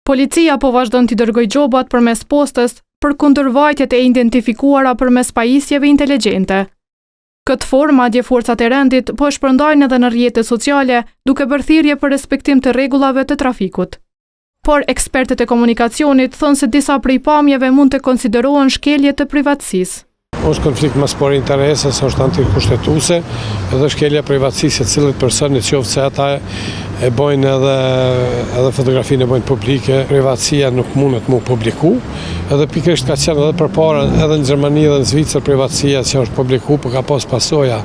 Policia po vazhdon t'i dërgojë gjobat përmes postës për kundërvajtjet e identifikuara përmes pajisjeve inteligjente. Këtë formë, madje forcat e rendit po e shpërndajnë edhe në rrjetet sociale duke bërë thirrje për respektim të rregullave të trafikut. Por ekspertët e komunikacionit thonë se disa prej pamjeve mund të konsiderohen shkelje të privatësisë. Është konflikt mas por interese, është antikushtetuese, edhe shkelja privatësisë e cilët personit qoftë se ata e bojnë edhe fotografinë e bojnë publike, privatësia nuk mundet mu publiku, edhe pikërisht ka qenë edhe përpara, edhe në Gjermani dhe në Zvicër privatësia që është publiku, por ka pas pasoja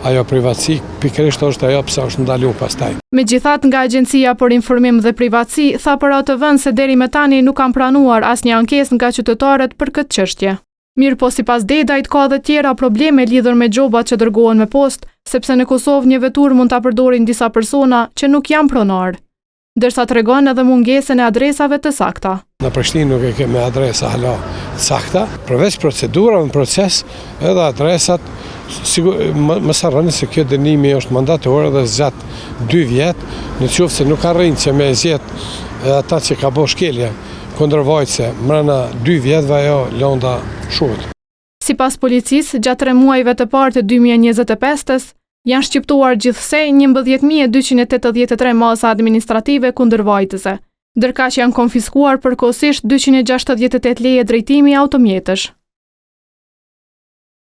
ajo privatësi, pikërisht është ajo pse është ndaluar pastaj. Megjithatë, nga Agjencia për Informim dhe Privatësi tha për atë vend se deri më tani nuk kanë pranuar asnjë ankesë nga qytetarët për këtë çështje. Mirë po sipas Dedajt ka edhe tjera probleme lidhur me gjobat që dërgohen me postë, sepse në Kosovë një vetur mund ta përdorin disa persona që nuk janë pronar, ndërsa tregon edhe mungesën e adresave të sakta. Në Prishtinë nuk e kemi adresa hala të sakta, përveç procedurave në proces, edhe adresat, mos harroni se kjo dënimi është mandator dhe zgjat 2 vjet, në qoftë se nuk arrin që me zgjet ata që ka bërë shkelje kundërvajtëse, mrena 2 vjetëve ajo lënda shuhet. Sipas policisë, gjatë 3 muajve të parë të 2025-s, janë shqiptuar gjithsej 11.283 masa administrative kundërvajtëse, ndërkaq janë konfiskuar përkohësisht 268 leje drejtimi automjetësh.